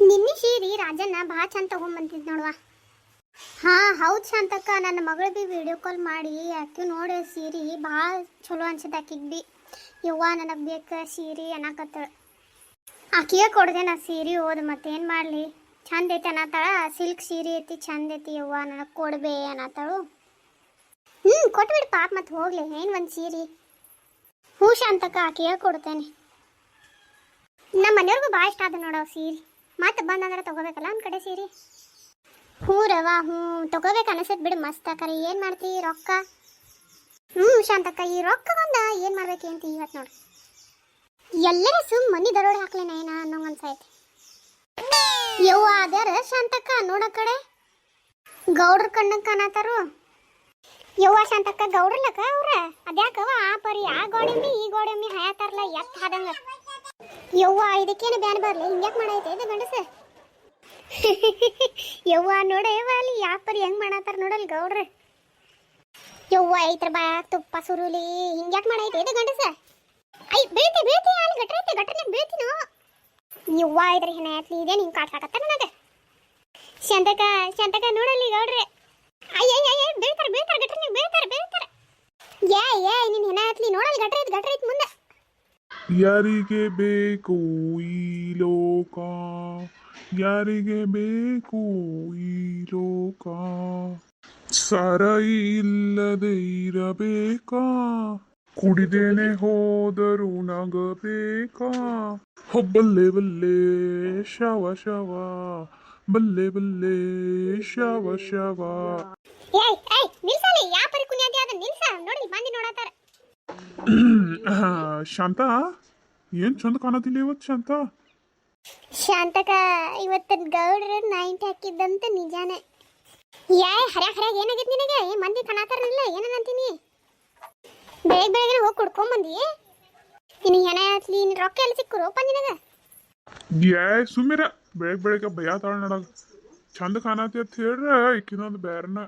ನಿನ್ನೆ ಸೀರೆ ರಾಜನ್ನ ಭಾಳ ಚಂದ ತಗೊಂಬಂತಿದ್ ನೋಡುವ. ಹಾ ಹೌದು ಶಾಂತಕ್ಕ, ನನ್ನ ಮಗಳು ಬಿ ವಿಡಿಯೋ ಕಾಲ್ ಮಾಡಿ ಆಕೆ ನೋಡಿ ಸೀರೆ ಭಾಳ ಚಲೋ ಅನ್ಸಿದ ಆಕಿಗೆ ಬಿ. ಯವ್ವ ನನಗೆ ಬೇಕು ಸೀರೆ ಅನ್ನಕತ್ತಳ. ಆಕಿಗೆ ಕೊಡ್ದೆ ನಾ ಸೀರೆ ಹೋದ್ ಮತ್ತೇನು ಮಾಡಲಿ, ಚಂದ ಐತಿ ಅನ್ನತ್ತಾಳ. ಸಿಲ್ಕ್ ಸೀರೆ ಐತಿ ಚಂದ ಐತಿ ಯವ್ವ ನನಗೆ ಕೊಡ್ಬೇ ಅನ್ನತ್ತಾಳು. ಕೊಟ್ಬಿಡು ಪಾಪ ಮತ್ತೆ ಹೋಗ್ಲಿ ಏನು ಒಂದು ಸೀರೆ. ಹ್ಞೂ ಶಾಂತಕ್ಕ ಆಕಿಗೆ ಕೊಡ್ತೇನೆ. ನಮ್ಮ ಮನೆಯವ್ರಿಗೂ ಭಾಳ ಇಷ್ಟ ಆದ ನೋಡೋ ಸೀರೆ. ಮತ್ತೆ ಬಂದಂದ್ರೆ ತಗೋಬೇಕಲ್ಲ ಒಂದು ಕಡೆ ಸೀರೆ. ಹ್ಞೂ ರವಾ ಹ್ಞೂ ತಗೋಬೇಕು ಅನಿಸತ್ ಬಿಡು, ಮಸ್ತ್ ಆಕರಿ. ಏನು ಮಾಡ್ತಿ ರೊಕ್ಕ? ಶಾಂತಕ್ಕ ಈ ರೊಕ್ಕ ಬಂದ ಏನು ಮಾಡ್ಬೇಕು ಅಂತ ಇವತ್ತು ನೋಡಿ. ಎಲ್ಲರೂ ಮನಿ ದರೋಡೆ ಹಾಕ್ಲೇನ ಏನ ಅನ್ನೋಂಗನ್ಸೈತಿ. ಯವ್ವ ಅದ್ಯಾರ ಶಾಂತಕ್ಕ ನೋಡೋ ಕಡೆ ಗೌಡ್ರ ಕಣ್ಣಂಗೆ ಕಾಣತಾರು. ಯವ್ವ ಶಾಂತಕ್ಕ ಗೌಡ್ರಲ್ಲಕ್ಕ ಅವ್ರ ಅದ್ಯಾಕವ ಆ ಪರಿ ಆ ಗೋಡೆಮ್ಮಿ ಈ ಗೋಡೆಮ್ಮಿ ಹಯಾತಾರಲ್ಲ ಎತ್ತ ಹಾದಂಗ. ಯವ್ವ ಇದಕ್ಕೇನು ಬ್ಯಾನ್ ಬರಲಿ, ಹಿಂಗ್ಯಾಕೆ ಮಾಡೈತೆ ಇದು ಗಂಡಸ? ಯವ್ವ ನೋಡ ಯವ್ವ ಅಲ್ಲಿ ಯಾಪರಿ ಹೆಂಗ್ ಮಾಡತ್ತಾರ ನೋಡಲ್ ಗೌಡ್ರ. ಯವ್ವ ಐತ್ರ ಬಾ ತುಪ್ಪ ಸುರುಲಿ ಹಿಂಗ್ಯಾಕೆ ಮಾಡೈತೆ ಇದು ಗಂಡಸ? ಐ ಬೀಳ್ತಿ ಬೀಳ್ತಿ ಅಲ್ಲಿ ಗಟ್ರೈತೆ ಗಟ್ರನ್ಯಾಗ ಬೀಳ್ತೀನೋ. ಯವ್ವ ಇದ್ರ ಹೆಣ ಆತ್ಲಿ ಇದೇ ನಿಂಗೆ ಕಾಟ್ಲಾಕತ್ತ ನನಗೆ. ಶಾಂತಕ ಶಾಂತಕ ನೋಡಲ್ಲಿ ಗೌಡ್ರೆ ಅಯ್ಯ ಬೀಳ್ತಾರ ಬೀಳ್ತಾರ ಗಟ್ರನ್ಯಾಗ ಬೀಳ್ತಾರ ಬೀಳ್ತಾರ. ಏ ನಿನ್ ಹೆಣ ಆತ್ಲಿ ನೋಡಲ್ಲಿ ಗಟ್ರೈತ್ ಮುಂದೆ. ಯಾರಿಗೆ ಬೇಕು ಈ ಲೋಕ, ಯಾರಿಗೆ ಬೇಕು ಈ ಲೋಕ, ಸಾರಾಯಿ ಇಲ್ಲದೆ ಇರಬೇಕಾ, ಕುಡಿದೇನೆ ಹೋದರೂ ನಗಬೇಕಾ, ಬಲ್ಲೆ ಬಲ್ಲೆ ಶವ ಶವ, ಬಲ್ಲೆ ಬಲ್ಲೆ ಶವ ಶವ. ಏಯ್ ನಿಲ್ಸಲಿ ಯಾ ಪರಿ ಕುನ್ಯಾದಿ ಅದ ನಿಲ್ಸ ನೋಡಿ ಮಂದಿ ನೋಡತಾರ. ಶಾಂತ ಏನ್ ಚಂದ ಕಾಣತಿಲ್ಲ ಇವತ್ತು ಶಾಂತ. ಶಾಂತಕ ಇವತ್ತು ಗೌಡ್ರ ನೈಂಟಿ ಹಾಕಿದ್ದಂತ ನಿಜಾನೇ. ಹರ್ಯಾಗ ಏನಾಗಿತ್ತು ನಿನಗೆ? ಮಂದಿ ಕಣಾತಾರನಿಲ್ಲ ಏನಂತೀನಿ. ಬೆಳಗ್ಗೆ ಹೋಗಿ ಕುಡ್ಕೊಂಬಂದಿ. ನಿನಗೆ ಏನ ಆತ್ಲಿ ರೊಕ್ಕ ಎಲ್ಲಿ ಸಿಕ್ಕುರೋಪ ನಿನಗೆ? ಸುಮ್ಮಿರ ಬೆಳಗ್ಗೆ ಭಯ ತಾಳ ನಡಗ ಚಂದ ಕಾಣತಿ ಅಂತ ಹೇಳ್ರ ಇಕ್ಕಿನೊಂದು ಬೇರೆನ.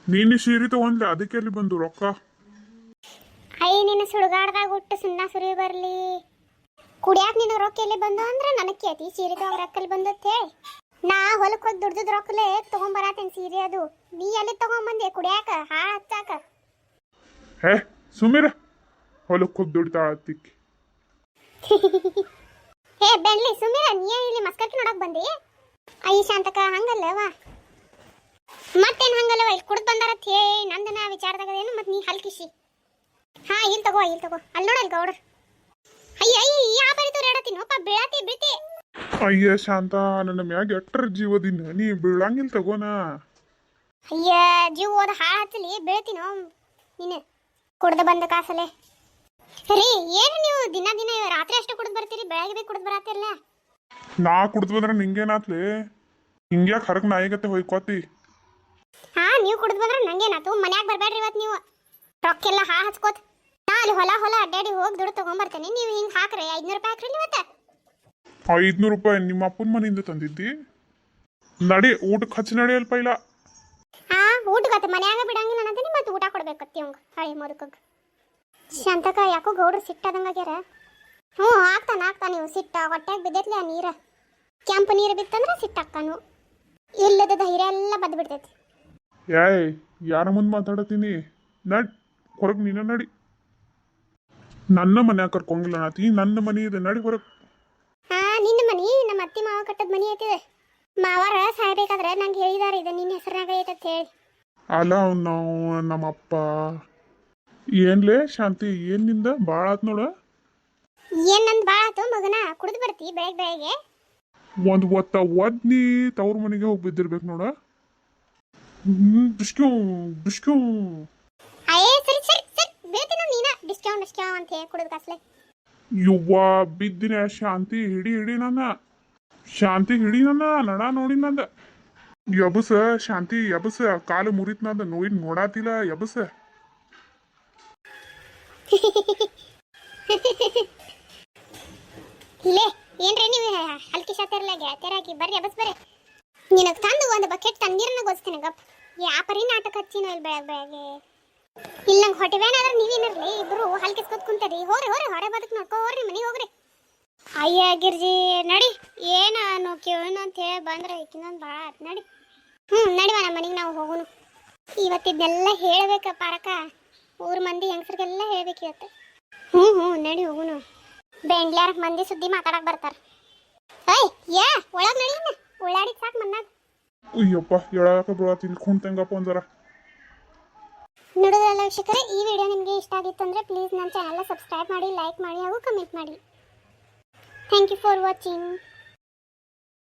ನೀನು ಸೀರೆ ತಗೊಂಡ್ಲಿ ಅದಕ್ಕೆ ಎಲ್ಲಿ ಬಂದು ರೊಕ್ಕ? ನಿನ್ನ ಸುಡುಗಾಡ್ದಾಗ ಹುಟ್ಟು ಸುಣ್ಣ ಸುರಿ ಬರ್ಲಿ. ಕುಡಿಯಾಕ ನಿನ್ನ ರೊಕ್ಕ ಎಲ್ಲಿ ಬಂದು ಅಂದ್ರೆ ನನಗೆ ಕೇತಿ ಸೀರೆ ತಗೊಂಡ್ ರೊಕ್ಕಲ್ಲಿ ಬಂದತ್ತೆ. ನಾ ಹೊಲಕ್ಕೆ ಹೋಗಿ ದುಡ್ದು ರೊಕ್ಕಲೆ ತಗೊಂಬರತ್ತೇನೆ ಸೀರೆ. ಅದು ನೀ ಎಲ್ಲಿ ತಗೊಂಬಂದೆ ಕುಡಿಯಾಕ ಹಾಳು ಹಚ್ಚಾಕ? ಸುಮ್ಮಿರ ಹೊಲಕ್ಕೆ ಹೋಗಿ ದುಡ್ತಾಳ ಹತ್ತಿಕ್ಕಿ. ಬೆಳ್ಳಿ ಸುಮ್ಮಿರ ನೀ ಇಲ್ಲಿ ಮಸ್ಕಟ್ಟಿ ನೋಡಕ್ ಬಂದಿ? ಅಯ್ಯ ಶಾಂತಕ ಹಂಗಲ್ಲವ ಮತ್ತೇನು ಹಂಗಲ್ಲವ, ಇಲ್ಲಿ ಕುಡ್ದು ಬಂದಾರತ್ ಹೇ ನಂದನ ವಿಚಾರದಾಗದೇನು ಮತ್ತೆ ನೀ ಹಲ್ಕಿಸಿ. ಇಲ್ಲಿ ತಗೋ ಅಲ್ಲಿ ನೋಡಲ್ ಗೌಡ್ರ. ಅಯ್ಯ ಯಾ ಬರಿತು ರೇಡತ್ತೀನೋಪ್ಪ ಬೀಳತಿ ಬೀಳ್ತಿ. ಅಯ್ಯ ಶಾಂತ ನನ್ನ ಮ್ಯಾಗ ಎಟ್ರ ಜೀವದಿನ ನೀ ಬೀಳಂಗಿಲ್ಲ ತಗೋನ. ಅಯ್ಯ ಜೀವ ಹೋದ ಹಾಳು ಹಚ್ಚಲಿ ಬೀಳ್ತೀನೋ ನೀನು ಕುಡ್ದು ಬಂದ ಕಾಸಲೆ. ರೀ ಏನು ನೀವು ದಿನ ರಾತ್ರಿ ಅಷ್ಟು ಕುಡ್ದು ಬರ್ತೀರಿ, ಬೆಳಗ್ಗೆ ಕುಡ್ದು ಬರತ್ತಿರಲ್ಲ? ನಾ ಕುಡ್ದು ಬಂದ್ರೆ ನಿಂಗೇನಾತ್ಲಿ? ಹಿಂಗ್ಯಾಕೆ ಹರಕ್ ನಾಯಿಗತ್ತೆ ಹೊಯ್ಕೋತಿ? ನೀವು ಕುಡ್ದು ಬಂದ್ರೆ ನಂಗೇನಾತು? ಮನ್ಯಾಗ ಬರ್ಬೇಡ್ರಿ ಇವತ್ತು ನೀವು. ರೊಕ್ಕೆಲ್ಲ ಹಚ್ಕೋತ ನಾ ಅಲ್ಲಿ ಹೊಲ ಅಡ್ಡಾಡಿ ಹೋಗಿ ದುಡ್ಡು ತಗೊಂಬರ್ತೇನೆ. ನೀವು ಹಿಂಗೆ ಹಾಕ್ರಿ 500 ರೂಪಾಯಿ ಹಾಕ್ರಿ ಇವತ್ತು. 500 ರೂಪಾಯಿ ನಿಮ್ಮ ಅಪ್ಪನ ಮನೆಯಿಂದ ತಂದಿದ್ದಿ? ನಡಿ ಊಟಕ್ಕೆ ಹಚ್ಚಿ ನಡಿ ಅಲ್ಪ ಇಲ್ಲ. ಊಟಕ್ಕೆ ಮನ್ಯಾಗ ಬಿಡಂಗಿಲ್ಲ ಅನ್ನತೀನಿ ಮತ್ತೆ ಊಟ ಕೊಡ್ಬೇಕತ್ತಿ ಅವಂಗ ಹಳಿ ಮುದುಕಗ್. ಶಾಂತಕ ಯಾಕೋ ಗೌಡ್ರು ಸಿಟ್ಟದಂಗಾಗ್ಯಾರ. ಆಗ್ತಾನ ನೀವು ಸಿಟ್ಟ ಹೊಟ್ಯಾಗ ಬಿದ್ದೈತ್ಲಿ ಆ ನೀರ. ಕೆಂಪು ನೀರು ಬಿತ್ತಂದ್ರೆ ಸಿಟ್ಟಾಕ್ಕಾನು, ಇಲ್ಲದ ಧೈರ್ಯ ಎಲ್ಲ ಬದ್ದು ಬಿಡ್ತೈತಿ. ಯಾರ ಮುಂದೆ ಮಾತಾಡತೀನಿ? ನಡ್ ಹೊರಗೆ ನೀನ ನಡಿ. ನನ್ನ ಮನ್ಯಾಗ ಕರ್ಕೊಂಗಿಲ್ಲ ನಾತಿ, ನನ್ನ ಮನಿ ಇದೆ ನಡಿ ಹೊರಗೆ. ನಿನ್ನ ಮನಿ ನಮ್ಮ ಅತ್ತಿ ಮಾವ ಕಟ್ಟದ ಮನಿ ಐತಿದೆ. ಮಾವಾರ ಸಾಯ್ಬೇಕಾದ್ರೆ ನಂಗೆ ಹೇಳಿದಾರೆ ಇದು ನಿನ್ನ ಹೆಸರಿನಾಗ ಐತಂತ ಹೇಳಿ. ಅಲ್ಲ ನಾವು ನಮ್ಮಪ್ಪ ಏನ್ಲೇ ಶಾಂತಿ ಏನ್ ನಿಂದ ಭಾಳ ಆತ್ ನೋಡ. ಏನ್ ನಂದು ಭಾಳ ಆತು ಮಗನ? ಕುಡಿದು ಬರ್ತಿ ಬೆಳಗ್ಗೆ? ಒಂದು ಒದ್ನಿ ತವ್ರ ಮನೆಗೆ ಹೋಗಿ ಬಿದ್ದಿರ್ಬೇಕು ನೋಡ. ಬಿಸ್ಕ್ಯೂ ಸರಿ ಬೇತಿನ ನೀನ ಡಿಸ್ಕೌಂಟ್ ಅಂತ ಹೇಳಿ ಕುಡಿದು ಕಾಸ್ಲೆ. ಯುವ್ವ ಬಿದ್ದಿನ ಶಾಂತಿ ಹಿಡಿ ನನ್ನ ಶಾಂತಿ ಹಿಡಿ ನನ್ನ ನಡ ನೋಡಿ ನಂದ ಎಬಸ ಶಾಂತಿ ಎಬಸ ಕಾಲು ಮುರಿತ್ ನಂದ ನೋಡಾತಿಲ್ಲ ಎಬಸ. ಇಲ್ಲೇ ಏನ್ರಿ ನೀವು ಹಲ್ಕಿ ಶಾತಿರ್ಲ ಗೆಳತಿಯರಾಗಿ ಬರ್ರಿ ಎಬಸ್ ಬರ್ರಿ. ನಿನಗೆ ತಂದು ಒಂದು ಬಕೆಟ್ ತಣ್ಣೀರನ್ನ ಗೋಸ್ತೀನಿ ಗಪ್. ಯಾ ಪರಿ ನಾಟಕ ಹಚ್ಚಿನೋ ಇಲ್ಲಿ ಬೆಳಗ್ಗೆ ಇಲ್ಲ ನಂಗೆ ಹೊಟ್ಟೆವೇನಾದ್ರೆ ನೀವೇನಿರ್ಲಿ ಇಬ್ರು ಹಲ್ಕಿಸ್ಕೊತ್ ಕುಂತರಿ. ಹೋರಿ ಹೊರ ಬದಕ್ ನೋಡ್ಕೋ ಹೋರಿ ಮನೆಗೆ ಹೋಗ್ರಿ. ಅಯ್ಯ ಗಿರ್ಜಿ ನಡಿ ಏನು ಕೇಳೋಣ ಅಂತ ಹೇಳಿ ಬಂದ್ರೆ ಈಕಿನೊಂದು ಭಾಳ ಆಯ್ತು ನಡಿ ನಡಿವ ನಮ್ಮ ಮನೆಗೆ ನಾವು ಹೋಗೋಣ ಇವತ್ತಿದ್ದೆಲ್ಲ ಹೇಳ್ಬೇಕ ಪಾರಕ ಊರ್ ಮಂದಿ ಹೆಂಗಸ್ರಿಗೆಲ್ಲ ಹೇಳ್ಬೇಕು ಇವತ್ತು ನಡಿ ಹೋಗುನು ಬೆಂಗ್ಳ್ಯಾರ ಮಂದಿ ಸುದ್ದಿ ಮಾತಾಡಕ್ ಬರ್ತಾರ ಯಾ ಒಳಗ್ ನಡಿ ಉಳ್ಳಾಡಿ ಸಾಕ್ ಮನ್ನಾಗ ಅಯ್ಯಪ್ಪ ಹೇಳಕ ಬರತ್ತಿಲ್ಲ ಕುಂತಂಗಪ್ಪ ಒಂದರ ನೋಡೋದ್ರಲ್ಲ ವೀಕ್ಷಕರೇ ಈ ವಿಡಿಯೋ ನಿಮಗೆ ಇಷ್ಟ ಆಗಿತ್ತು ಅಂದ್ರೆ ಪ್ಲೀಸ್ ನನ್ನ ಚಾನೆಲ್ ಸಬ್ಸ್ಕ್ರೈಬ್ ಮಾಡಿ ಲೈಕ್ ಮಾಡಿ ಹಾಗೂ ಕಮೆಂಟ್ ಮಾಡಿ ಥ್ಯಾಂಕ್ ಯು ಫಾರ್ ವಾಚಿಂಗ್